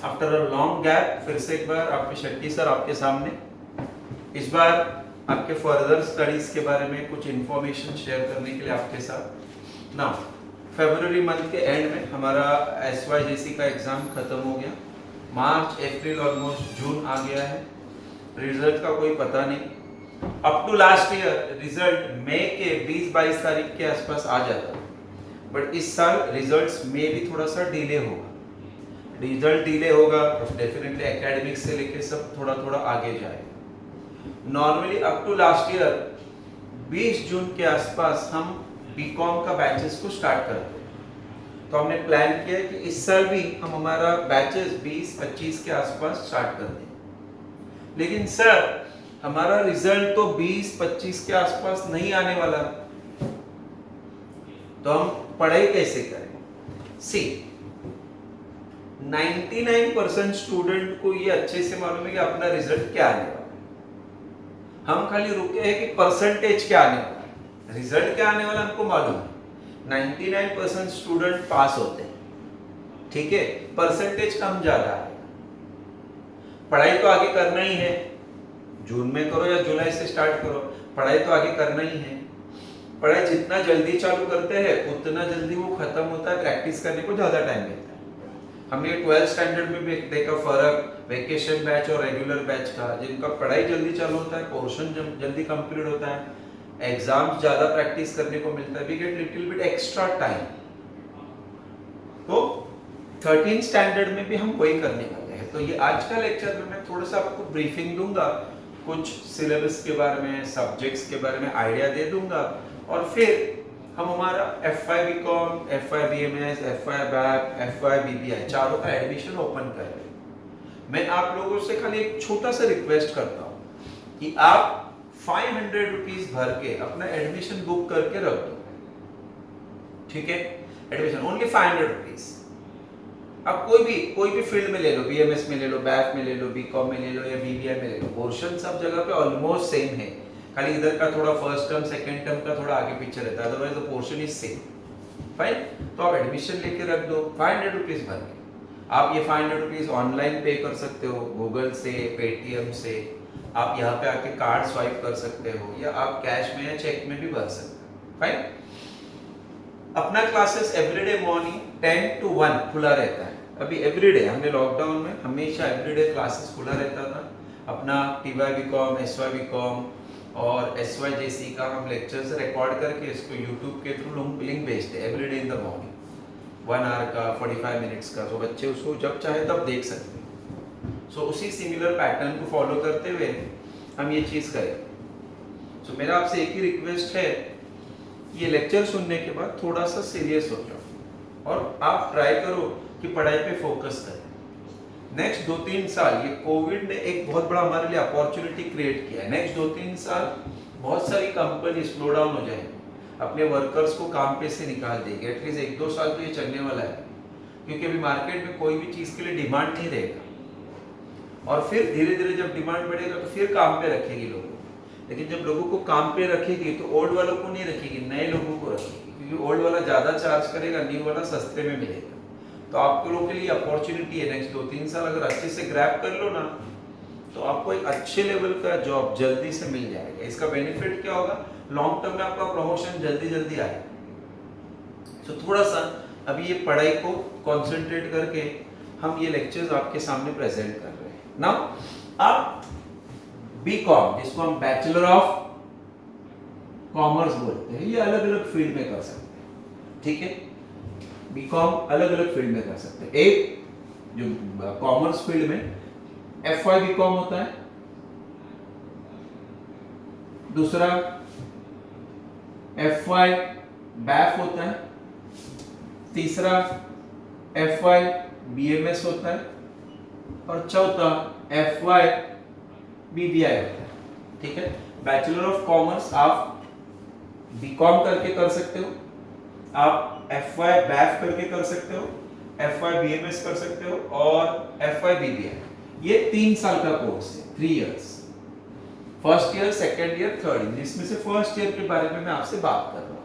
After a long gap फिर से एक बार आपके शेट्टी सर आपके सामने, इस बार आपके फर्दर स्टडीज के बारे में कुछ इंफॉर्मेशन शेयर करने के लिए आपके साथ। नाउ फरवरी मंथ के एंड में हमारा SYJC का एग्जाम खत्म हो गया, मार्च अप्रैल ऑलमोस्ट जून आ गया है, रिजल्ट का कोई पता नहीं। Up to last year result मई के 20-22 तारीख के आसपास आ जाता, बट इस साल रिजल्ट्स में भी थोड़ा सा डिले होगा। रिजल्ट डिले होगा तो डेफिनेटली एकेडमिक से लेके सब थोड़ा थोड़ा आगे जाएगा। Normally up to last year 20 June के आसपास हम बीकॉम का बैचेस को स्टार्ट करते हैं, तो हमने प्लान किया कि इस साल भी हम हमारा बैचेस 20-25 के आसपास स्टार्ट कर दें। लेकिन सर हमारा रिजल्ट तो 20-25 के आसपास नहीं आने वाला, तो हम पढ़ाई कैसे करें? सी 99% स्टूडेंट को ये अच्छे से मालूम है कि अपना रिजल्ट क्या आने वाला है। हम खाली रुके हैं कि परसेंटेज क्या आने वाला है, रिजल्ट क्या आने वाला हमको मालूम है। 99% स्टूडेंट पास होते हैं, ठीक है, परसेंटेज कम ज्यादा है। पढ़ाई तो आगे करना ही है, जून में करो या जुलाई से स्टार्ट करो, पढ़ाई तो आगे करना ही है। पढ़ाई जितना जल्दी चालू करते हैं उतना जल्दी वो खत्म होता है, प्रैक्टिस करने को ज्यादा टाइम लेता है। हमने 12th स्टैंडर्ड में भी देखा फर्क वेकेशन बैच और रेगुलर बैच का। जिनका पढ़ाई जल्दी चालू होता है, पोर्शन जल्दी कंप्लीट होता है, एग्जाम्स ज्यादा प्रैक्टिस करने को मिलता है, we get little bit extra time. तो 13th स्टैंडर्ड में भी हम वही करने वाले हैं। तो ये आज का लेक्चर में मैं थोड़ा सा आपको ब्रीफिंग दूंगा, कुछ सिलेबस के बारे में, सब्जेक्ट्स के बारे में आइडिया दे दूंगा, और फिर हम हमारा FY BCom, FY BMS, FY BAP, FY BBI चारों का एडमिशन ओपन कर रहे हैं। मैं आप लोगों से खाली एक छोटा सा रिक्वेस्ट करता हूँ कि आप 500 रुपीज भर के अपना एडमिशन बुक करके रख दो, ठीक है? Admission only 500 rupees. आप कोई भी फील्ड में ले लो, BMS में ले लो, BAP में ले लो, BCom में ले लो या BBI में ले लो, पोर्शन सब जगह पे ऑलमोस्ट सेम है, खाली इधर का थोड़ा फर्स्ट टर्म सेकंड टर्म का थोड़ा आगे पीछे रहता है, otherwise the portion is same. Fine, तो आप एडमिशन लेके रख दो 500 रुपीज भर के। आप ये 500 रुपीज ऑनलाइन पे कर सकते हो, गूगल से, पेटीएम से, आप यहाँ पे आके कार्ड स्वाइप कर सकते हो, या आप कैश में या चेक में भी भर सकते हो। फाइन, अपना क्लासेस एवरीडे मॉर्निंग 10 to 1 खुला रहता है। अभी एवरीडे, हमने लॉकडाउन में हमेशा एवरीडे क्लासेस खुला रहता था। अपना TY BCom, SY BCom और SYJC का हम लेक्चर्स रिकॉर्ड करके इसको YouTube के थ्रू लिंक भेजते हैं everyday in the morning, 1 hour का, 45 मिनट्स का, तो बच्चे उसको जब चाहे तब देख सकते हैं। सो उसी सिमिलर पैटर्न को फॉलो करते हुए हम ये चीज़ करें। सो मेरा आपसे एक ही रिक्वेस्ट है, ये लेक्चर सुनने के बाद थोड़ा सा सीरियस हो जाओ और आप ट्राई करो कि पढ़ाई पे फोकस करें। नेक्स्ट 2-3 साल ये कोविड ने एक बहुत बड़ा हमारे लिए अपॉर्चुनिटी क्रिएट किया है। नेक्स्ट 2-3 साल बहुत सारी कंपनी स्लो डाउन हो जाएगी, अपने वर्कर्स को काम पे से निकाल देगी। एटलीस्ट 1-2 साल तो ये चलने वाला है, क्योंकि अभी मार्केट में कोई भी चीज़ के लिए डिमांड नहीं रहेगा, और फिर धीरे धीरे जब डिमांड बढ़ेगा तो फिर काम पे रखेगी लोगों को। लेकिन जब लोगों को काम पे रखेगी तो ओल्ड वालों को नहीं रखेगी, नए लोगों को रखेगी, क्योंकि ओल्ड वाला ज़्यादा चार्ज करेगा, न्यू वाला सस्ते में मिलेगा। तो आप लोगों के लिए अपॉर्चुनिटी है, नेक्स्ट 2-3 साल अगर अच्छे से ग्रैब कर लो ना, तो आपको एक अच्छे लेवल का जॉब जल्दी से मिल जाएगा। इसका बेनिफिट क्या होगा, लॉन्ग टर्म में आपका प्रमोशन जल्दी जल्दी आएगा। तो थोड़ा सा अभी ये पढ़ाई को कंसंट्रेट करके हम ये लेक्चर्स आपके सामने प्रेजेंट कर रहे हैं। नाउ आप BCom, जिसको हम बैचलर ऑफ कॉमर्स बोलते हैं, ये अलग अलग फील्ड में कर सकते हैं, ठीक है? BCom अलग अलग फील्ड में कर सकते हैं। एक जो कॉमर्स फील्ड में FY BCom होता है, दूसरा FY BAP होता है, तीसरा FY BMS होता है, और चौथा FY BBI होता है, ठीक है? बैचलर ऑफ कॉमर्स आप BCom करके कर सकते हो, आप FY BAP करके कर सकते हो, FY BMS कर सकते हो, और FY BBI। ये 3 साल का कोर्स है, 3 years, first year, second year, third year. जिसमें से फर्स्ट ईयर के बारे में मैं आपसे बात कर रहा हूँ।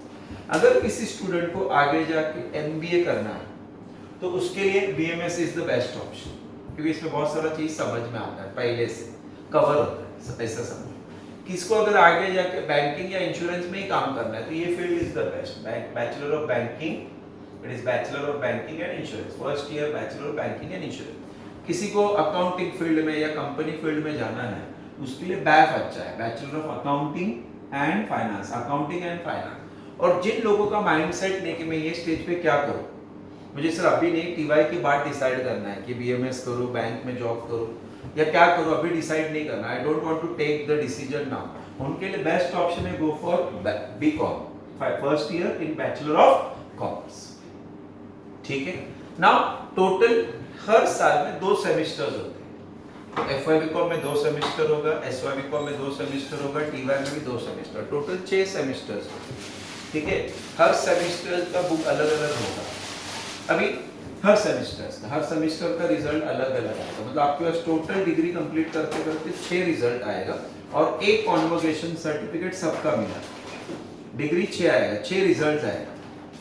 अगर किसी स्टूडेंट को आगे जाके MBA करना है तो उसके लिए BMS is the best option. क्योंकि इसमें बहुत सारा चीज समझ में आता है, पहले से कवर होता है, ऐसा समझो। किसको अगर आगे जाके बैंकिंग या इंश्योरेंस में ही काम करना है तो ये field is the best. Bachelor of banking, it is bachelor of banking and insurance, first year bachelor of banking and insurance. किसी को अकाउंटिंग फील्ड में या कंपनी फील्ड में जाना है उसके लिए बैफ अच्छा है, bachelor of accounting and finance, accounting and finance. और जिन लोगों का माइंडसेट नहीं कि मैं ये स्टेज पे क्या करूं, मुझे सिर्फ अभी नहीं टीवाई की बात डिसाइड करना है कि बीएमएस करूं, बैंक में जॉब करूं या क्या करूं, अभी डिसाइड नहीं करना, I don't want to take the decision now, उनके लिए बेस्ट ऑप्शन है go for BCom, first year in bachelor of commerce. ठीक है। नाउ टोटल हर साल में 2 सेमेस्टर्स होते हैं। एफवाई बीकॉम में 2 सेमेस्टर होगा, एसवाई बीकॉम में 2 सेमेस्टर होगा, टीवाई में भी 2 सेमेस्टर, टोटल 6 सेमेस्टर्स होंगे। ठीक है। हर सेमेस्टर का बुक अलग अलग होगा। अभी हर सेमेस्टर का रिजल्ट अलग अलग आएगा, मतलब आपके पास टोटल डिग्री कंप्लीट करते करते 6 रिजल्ट आएगा और एक कॉन्वोकेशन सर्टिफिकेट सबका मिला। डिग्री 6 आएगा, 6 रिजल्ट आएगा,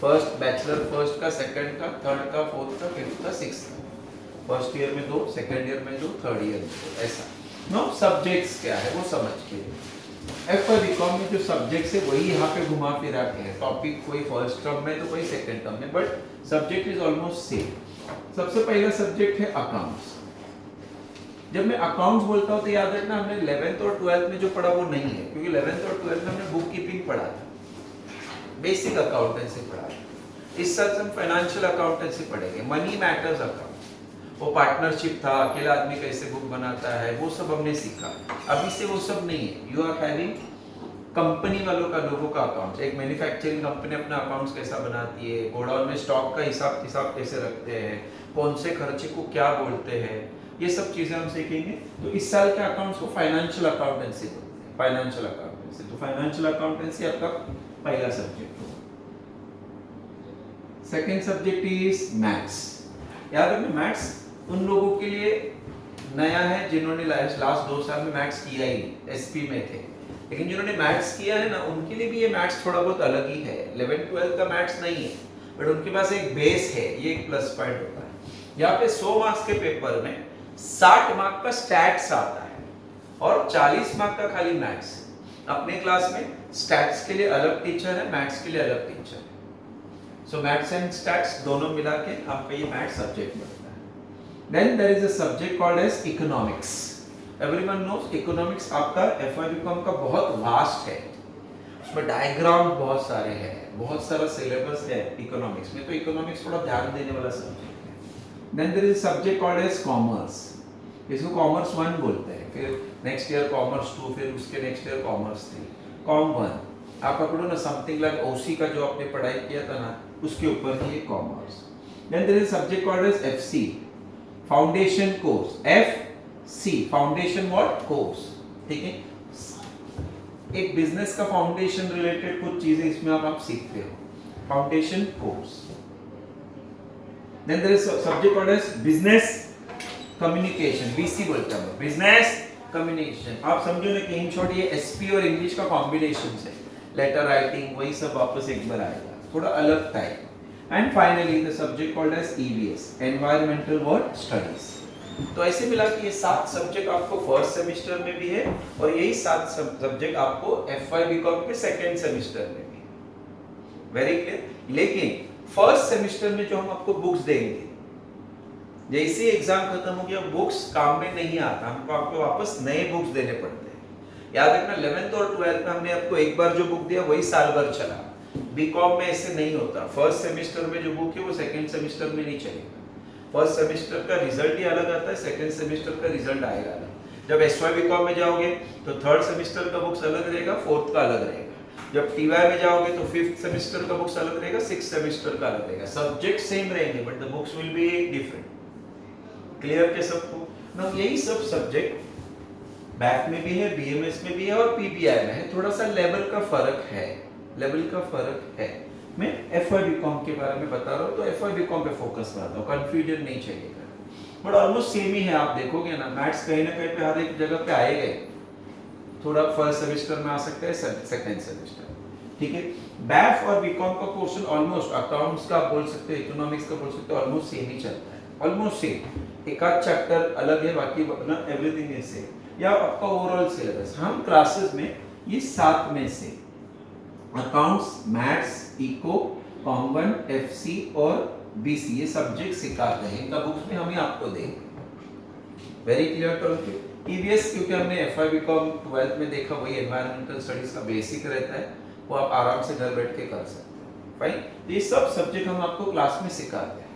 फर्स्ट बैचलर फर्स्ट का, सेकंड का, थर्ड का, फोर्थ का, फिफ्थ का, सिक्स्थ का। फर्स्ट ईयर में 2, सेकंड ईयर में 2, थर्ड ईयर में 2, ऐसा। नो सब्जेक्ट्स क्या है वो समझ के। एफवाई बीकॉम में जो सब्जेक्ट्स है वही यहाँ पे घुमा फिरा के है, टॉपिक कोई फर्स्ट टर्म में तो कोई सेकंड टर्म में, but subject is almost same. सबसे पहला सब्जेक्ट है अकाउंट्स। जब मैं अकाउंट्स बोलता हूँ तो याद रखना हमने 11th और 12th में जो पढ़ा वो नहीं है, क्योंकि 11th और 12th में हमने बुक कीपिंग पढ़ा था, बेसिक अकाउंटेंसी पढ़ा था। इस साल हम फाइनेंशियल अकाउंटेंसी पढ़ेंगे, मनी मैटर्स अकाउंट, वो पार्टनरशिप था, अकेला आदमी कैसे बुक बनाता है, वो सब हमने सीखा। अभी से वो सब नहीं है, यू आर हैविंग कंपनी वालों का, लोगों का अकाउंट। एक मैन्युफैक्चरिंग कंपनी अपना अकाउंट्स कैसा बनाती है, गोडाउन में स्टॉक का हिसाब किताब कैसे रखते हैं, कौन से खर्चे को क्या बोलते हैं, ये सब चीजें हम सीखेंगे। तो इस साल के अकाउंट्स को फाइनेंशियल अकाउंटेंसी बोलते हैं, फाइनेंशियल अकाउंटेंसी। तो फाइनेंशियल अकाउंटेंसी आपका पहला सब्जेक्ट होगा। Second subject is maths. याद रखना मैथ्स उन लोगों के लिए नया है जिन्होंने लास्ट 2 साल में मैथ्स किया ही नहीं, एसपी में थे, लेकिन जिन्होंने मैथ्स किया है ना उनके लिए भी ये मैथ्स थोड़ा बहुत अलग ही है। 11th-12th का मैथ्स नहीं है, बट उनके पास एक बेस है, ये एक प्लस पॉइंट होता है। यहाँ पे 100 मार्क्स के पेपर में 60 मार्क का स्टैट्स आता है और 40 मार्क का खाली मैथ्स। अपने क्लास में स्टैट्स के लिए अलग टीचर है, मैथ्स के लिए अलग टीचर है। सो मैथ्स एंड स्टैट्स दोनों मिला के आपका ये मैथ्स सब्जेक्ट बनता है। Then there is a subject called as economics. Everyone knows economics आपका FY BCom का बहुत वास्ट है, उसमें डायग्राम बहुत सारे हैं, बहुत सारा सिलेबस है इकोनॉमिक्स में, तो इकोनॉमिक्स थोड़ा ध्यान देने वाला सब्जेक्ट है। Then there is a subject called as commerce. इसको कॉमर्स 1 बोलते हैं, फिर नेक्स्ट ईयर कॉमर्स 2, फिर उसके नेक्स्ट ईयर कॉमर्स 3, कॉम 1। आप पकड़ो ना समथिंग लाइक ओसी का जो आपने पढ़ाई किया था ना, उसके ऊपर ही commerce. Then there is a subject called as FC, foundation course, FC foundation what course. ठीक है, एक बिजनेस का फाउंडेशन रिलेटेड कुछ चीजें इसमें आप सीखते हो, foundation course. Then there is subject called as business communication, BC बोलते हैं, बिजनेस कम्युनिकेशन। आप समझो ना कि इन शॉर्ट ये SP और इंग्लिश का कॉम्बिनेशन है, लेटर राइटिंग वही सब वापस एक बार आएगा, थोड़ा अलग type. And finally the subject called as EVS, Environmental World Studies। तो ऐसे मिला कि ये 7 सब्जेक्ट आपको फर्स्ट सेमेस्टर में भी है और यही 7 सब्जेक्ट आपको FY BCom के सेकेंड सेमेस्टर में भी है। Very clear. लेकिन फर्स्ट सेमेस्टर में जो हम आपको बुक्स देंगे, जैसे एग्जाम खत्म हो गया बुक्स काम में नहीं आता, हमको आपको वापस नए बुक्स देने पड़ते हैं। याद रखना 11th और 12th में हमने आपको एक बार जो बुक दिया वही साल भर चला। बीकॉम में ऐसे नहीं होता, फर्स्ट सेमेस्टर में जो बुक है वो सेकंड सेमेस्टर में नहीं चलेगा। फर्स्ट सेमेस्टर का रिजल्ट ही अलग आता है, सेकंड सेमेस्टर का रिजल्ट आएगा अलग। जब एसवाई बीकॉम में जाओगे तो थर्ड सेमेस्टर का बुक्स अलग रहेगा, फोर्थ का अलग रहेगा। जब टीवाई में जाओगे तो फिफ्थ सेमेस्टर का बुक्स अलग रहेगा, सिक्स्थ सेमेस्टर का अलग रहेगा। सब्जेक्ट सेम रहेंगे but the books will be different. Clear के सबको ना? यही सब सब्जेक्ट बैक में भी है, बीएमएस में भी है और पीबीआई में है। थोड़ा सा लेवल का फर्क है, लेवल का फर्क है। मैं FY BCom के बारे में बता रहा हूँ तो FY BCom पे फोकस करता हूँ, कंफ्यूजन नहीं चाहिए, बट ऑलमोस्ट सेम ही है। आप देखोगे ना मैथ्स कहीं ना कहीं पे हर एक जगह पे आएगा, थोड़ा फर्स्ट सेमेस्टर में आ सकता है, सेकंड सेमेस्टर। ठीक है, बैफ और बीकॉम का पोर्शन ऑलमोस्ट, अकाउंट्स का बोल सकते हो, इकोनॉमिक्स का बोल सकते हो, ऑलमोस्ट सेम ही चलता है। ऑलमोस्ट सेम, एक आध चैप्टर अलग है, बाकी ना एवरीथिंग इज सेम, या आपका ओवरऑल सिलेबस। हम क्लासेस में ये 7 में से accounts, maths, eco, common, FC और बीसी ये सब्जेक्ट सिखाते हैं। इनका बुक्स में हम ही आपको देंगे। वेरी क्लियर करो। ईवीएस क्योंकि हमने एफआई बीकॉम 12th में देखा, वही एनवायरमेंटल स्टडीज का बेसिक रहता है, वो आप आराम से घर बैठ के कर सकते हैं। फाइन, ये सब सब्जेक्ट हम आपको क्लास में सिखाते हैं।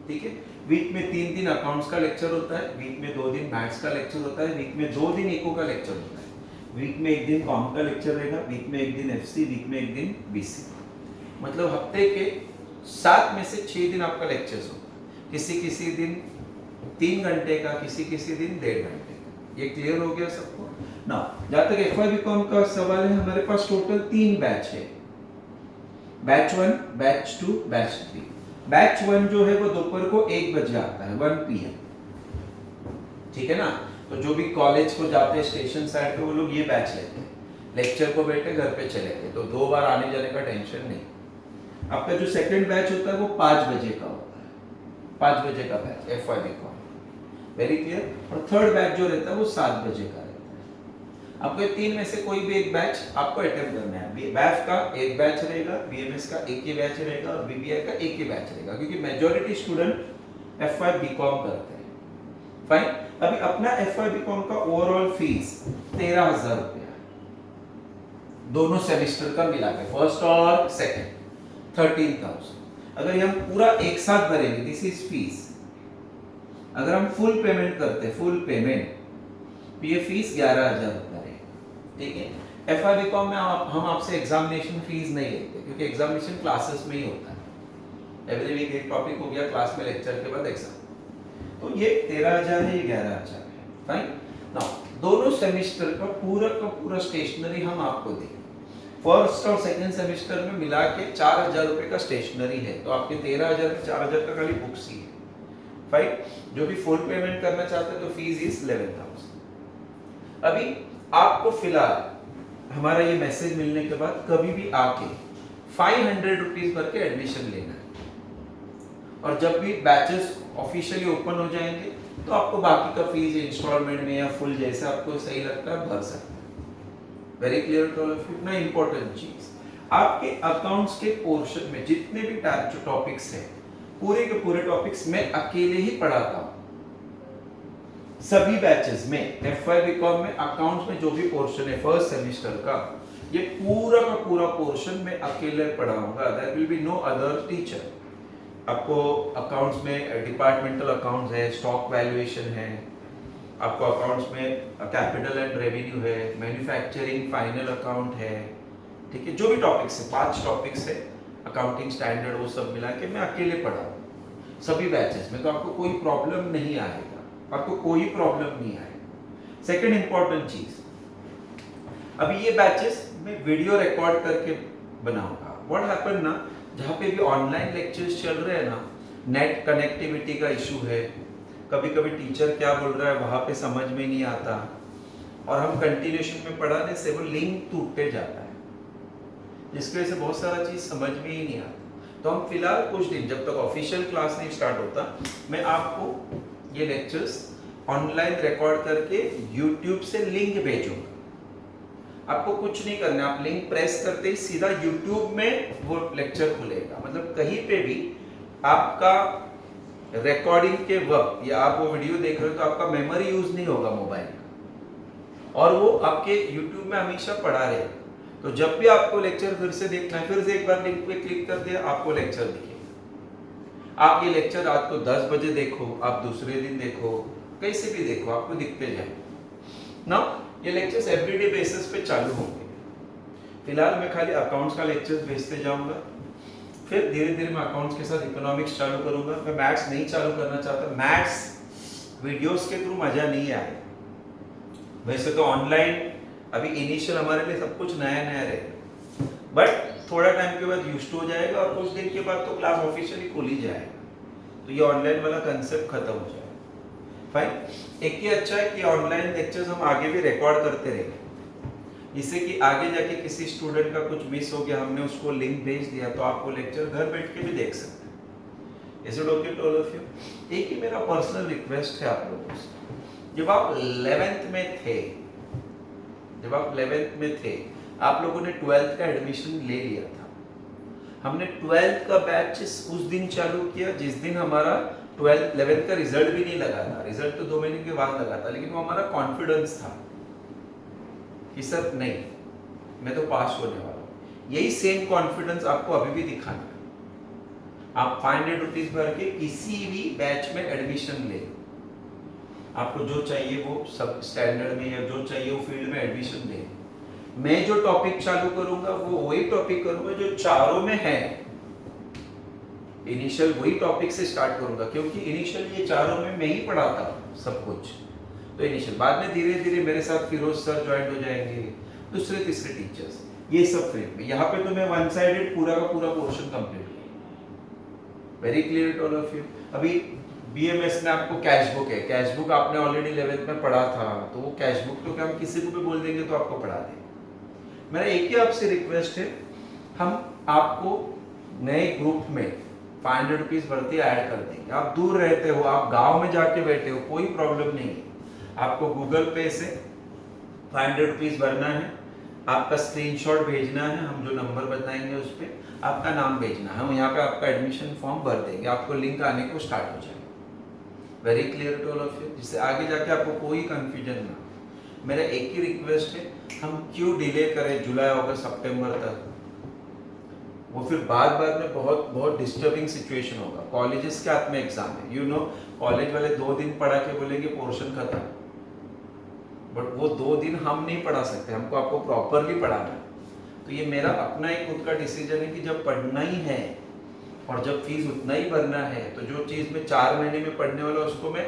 ठीक है, वीक में 3 दिन अकाउंट्स का लेक्चर होता है, वीक में 2 दिन मैथ्स का लेक्चर होता है, वीक में 2 दिन इको का लेक्चर होता है, वीक में 1 दिन कॉम का लेक्चर रहेगा, वीक में 1 दिन एफसी, वीक में 1 दिन बीसी। मतलब हफ्ते के 7 में से 6 दिन आपका लेक्चर्स होगा, किसी दिन 3 घंटे का, किसी दिन 1.5 घंटे का। ये क्लियर हो गया सबको ना? जहां तक एफवाई बीकॉम का सवाल है, हमारे पास टोटल 3 बैच है, बैच 1, बैच 2, बैच 3। बैच 1 जो है वो दोपहर को 1 बजे आता है, 1 PM। ठीक है ना? तो जो भी कॉलेज को जाते हैं स्टेशन साइड पे, वो लोग ये बैच लेते हैं, लेक्चर को बैठे घर पे चले गए, तो 2 बार आने जाने का टेंशन नहीं। आपका जो सेकंड बैच होता है वो 5 बजे का होता है, 5 बजे का batch FY BCom. Very clear. और थर्ड बैच जो रहता है वो 7 बजे का रहता है। आपको ये 3 में से कोई भी एक बैच आपको अटेंड करना है। बैफ का एक बैच रहेगा, बीएमएस का एक ही बैच रहेगा और बीबीए का एक ही बैच रहेगा, क्योंकि मेजॉरिटी स्टूडेंट एफवाई बीकॉम करते हैं। फाइन, अभी अपना एफवाई बीकॉम का ओवरऑल फीस 13,000 रुपया, दोनों सेमेस्टर का मिला के, फर्स्ट और सेकंड 13,000। अगर हम पूरा एक साथ भरेंगे, दिस इज फीस। अगर हम फुल पेमेंट करते, फुल पेमेंट, तो ये फीस 11,000 रुपया है। ठीक है, एफआई बीकॉम में हम आपसे एग्जामिनेशन फीस नहीं लेते, क्योंकि एग्जामिनेशन क्लासेस में ही होता है। एवरी वीक एक टॉपिक हो गया, क्लास में लेक्चर के बाद एग्जाम। तो ये 13,000 है, ये 11,000 है। फाइन, नाउ दोनों सेमेस्टर का पूरा स्टेशनरी हम आपको देंगे। फर्स्ट और सेकंड सेमेस्टर में मिला के 4,000 रुपए का स्टेशनरी है, तो आपके 13,000 में 4,000 का खाली बुक्स ही है। फाइन, जो भी फुल पेमेंट करना चाहते हैं तो फीस इज 11,000। अभी आपको फिलहाल हमारा ये मैसेज मिलने के बाद कभी भी आके 500 रुपीज भर के एडमिशन लेना है, और जब भी बैचेस ऑफिशियली ओपन हो जाएंगे तो आपको बाकी का फीस इंस्टॉलमेंट में या फुल जैसे आपको सही लगता है भर सकते हैं। Very clear to all of you. इतना इंपॉर्टेंट चीज, आपके अकाउंट्स के पोर्शन में जितने भी टॉपिक्स हैं, पूरे के पूरे टॉपिक्स मैं अकेले ही पढ़ाता हूं। सभी बैचेस में एफवाई बीकॉम में अकाउंट्स में जो भी पोर्शन है फर्स्ट सेमेस्टर का, ये पूरा का पूरा पोर्शन मैं अकेले पढ़ाऊंगा। There will be no other teacher. आपको अकाउंट्स में डिपार्टमेंटल अकाउंट्स है, स्टॉक वैल्यूएशन है, आपको अकाउंट्स में कैपिटल एंड रेवेन्यू है, मैन्युफैक्चरिंग फाइनल अकाउंट है। ठीक है, जो भी टॉपिक्स है, 5 टॉपिक्स है, अकाउंटिंग स्टैंडर्ड, वो सब मिला के मैं अकेले पढ़ाऊँ सभी बैचेस में, तो आपको कोई प्रॉब्लम नहीं आएगा, आपको कोई प्रॉब्लम नहीं आएगा। सेकंड इंपॉर्टेंट चीज, अभी ये बैचेस मैं वीडियो रिकॉर्ड करके बनाऊंगा। व्हाट हैपन ना, जहाँ पे भी ऑनलाइन लेक्चर्स चल रहे हैं ना, नेट कनेक्टिविटी का इशू है, कभी कभी टीचर क्या बोल रहा है वहाँ पे समझ में नहीं आता, और हम कंटिन्यूएशन में पढ़ाने से वो लिंक टूटते जाता है, जिसकी वजह से बहुत सारा चीज समझ में ही नहीं आता। तो हम फिलहाल कुछ दिन, जब तक ऑफिशियल क्लास नहीं स्टार्ट होता, मैं आपको ये लेक्चर्स ऑनलाइन रिकॉर्ड करके यूट्यूब से लिंक भेजूंगा। आपको कुछ नहीं करना, आप लिंक प्रेस करते ही सीधा यूट्यूब में वो लेक्चर खुलेगा। मतलब कहीं पे भी आपका रिकॉर्डिंग के वक्त या आप वो वीडियो देख रहे हो तो आपका मेमोरी यूज नहीं होगा मोबाइल का, और वो आपके यूट्यूब में हमेशा पड़ा रहेगा। तो जब भी आपको लेक्चर फिर से देखना है, फिर से एक बार लिंक पे क्लिक कर दिया, आपको लेक्चर दिखेगा। आप ये लेक्चर रात को 10 बजे देखो, आप दूसरे दिन देखो, कैसे भी देखो, आपको दिखते जाए ना। ये लेक्चर्स एवरीडे बेसिस पे चालू होंगे। फिलहाल मैं खाली अकाउंट्स का लेक्चर्स भेजते जाऊंगा, फिर धीरे धीरे मैं अकाउंट्स के साथ इकोनॉमिक्स चालू करूंगा। मैं मैथ्स नहीं चालू करना चाहता, मैथ्स वीडियोस के थ्रू मजा नहीं आएगा। वैसे तो ऑनलाइन अभी इनिशियल हमारे लिए सब कुछ नया नया रहेगा, बट थोड़ा टाइम के बाद यूज्ड हो जाएगा, और कुछ दिन के बाद तो क्लास ऑफिशियली खुल ही जाएगा, तो ये ऑनलाइन वाला कंसेप्ट खत्म हो जाएगा। फाइन, एक ही अच्छा है कि ऑनलाइन लेक्चर्स हम आगे भी रिकॉर्ड करते रहेंगे, जिससे कि आगे जाके किसी स्टूडेंट का कुछ मिस हो गया, हमने उसको लिंक भेज दिया, तो आप वो लेक्चर घर बैठ के भी देख सकते हैं। Is it okay to all of you? एक ही मेरा पर्सनल रिक्वेस्ट है आप लोगों से, जब आप 11th में थे, आप लोगों ने 12th का एडमिशन ले लिया था। हमने 12th का बैच उस दिन चालू किया जिस दिन हमारा 11th का रिजल्ट भी नहीं लगा था। रिजल्ट तो 2 महीने के बाद लगा था, लेकिन वो हमारा कॉन्फिडेंस था कि सर नहीं, मैं तो पास होने वाला हूँ। यही सेम कॉन्फिडेंस आपको अभी भी दिखाना है। आप 500 रुपीज भर के किसी भी बैच में एडमिशन ले, आपको जो चाहिए वो सब स्टैंडर्ड में या जो चाहिए वो फील्ड में एडमिशन ले। मैं जो टॉपिक चालू करूंगा वो वही टॉपिक करूंगा जो चारों में है। इनिशियल वही टॉपिक से स्टार्ट करूंगा, क्योंकि इनिशियल ये चारों में मैं ही पढ़ाता हूँ सब कुछ। तो इनिशियल, बाद में धीरे धीरे मेरे साथ फिरोज सर ज्वाइन हो जाएंगे, दूसरे तीसरे टीचर्स, ये सब फील्ड में। यहाँ पे तो मैं वन साइडेड पूरा का पूरा पोर्शन कंप्लीट किया। Very clear to all of you. अभी बीएमएस में आपको कैश बुक है, कैश बुक आपने ऑलरेडी 11th में पढ़ा था, तो वो कैश बुक तो क्या हम किसी को भी बोल देंगे तो आपको पढ़ा देंगे। मेरा एक ही आपसे रिक्वेस्ट है, हम आपको नए ग्रुप में 500 रुपीज भरती ऐड कर देंगे। आप दूर रहते हो, आप गांव में जाके बैठे हो, कोई प्रॉब्लम नहीं है। आपको गूगल पे से 500 रुपीज भरना है, आपका स्क्रीनशॉट भेजना है, हम जो नंबर बताएंगे उस पर आपका नाम भेजना है, हम यहाँ पे आपका एडमिशन फॉर्म भर देंगे, आपको लिंक आने को स्टार्ट हो जाएगा। Very clear to all of you, जिससे आगे जाके आपको कोई कंफ्यूजन ना। मेरा एक ही रिक्वेस्ट है, हम क्यों डिले करें जुलाई अगस्त सितंबर तक? वो फिर बाद में बहुत डिस्टर्बिंग सिचुएशन होगा। कॉलेजेस के हाथ में एग्जाम है, यू नो, कॉलेज वाले 2 दिन पढ़ा के बोलेंगे पोर्शन खत्म, बट वो 2 दिन हम नहीं पढ़ा सकते, हमको आपको प्रॉपरली पढ़ाना है। तो ये मेरा अपना एक खुद का डिसीजन है कि जब पढ़ना ही है और जब फीस उतना ही भरना है, तो जो चीज़ में 4 महीने में पढ़ने वाला उसको मैं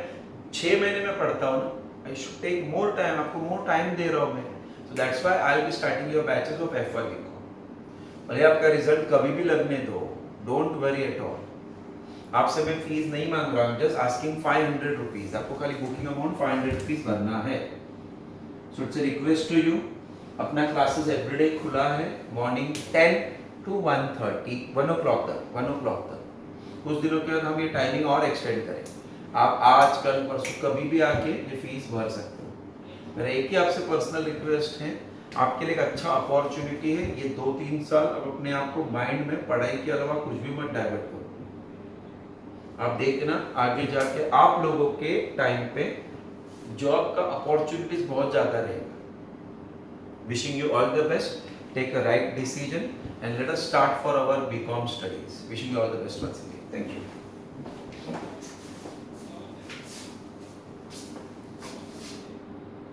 6 महीने में पढ़ता हूँ ना। I should take more time, आपको मोर टाइम दे रहा हूँ मैं। So that's why I will be starting your batches of FY BCom। भले आपका रिजल्ट कभी भी लगने दो, डोंट वरी एट ऑल। आपसे मैं फीस नहीं मांग रहा हूँ, जस्ट आस्किंग 500 रुपीज। आपको खाली बुकिंग अमाउंट 500 रुपीज भरना है। So it's a request to you. अपना क्लासेस एवरीडे खुला है, मॉर्निंग 10 to 1:30, 1 o'clock तक। कुछ दिनों के बाद हम ये टाइमिंग और एक्सटेंड करेंगे। आप आज, कल, परसों कभी भी आके ये फीस भर सकते हो। मेरा एक ही आपसे पर्सनल रिक्वेस्ट है, आपके लिए एक अच्छा अपॉर्चुनिटी है। ये 2-3 साल अब अपने आप को माइंड में पढ़ाई के अलावा कुछ भी मत डाइवर्ट करो। आप देखना आगे जाके आप लोगों के टाइम पे जॉब का अपॉर्चुनिटीज बहुत ज्यादा रहेगा। Wishing you all the best, take a right decision and let us start for our BCom studies. Wishing you all the best once again. Thank you.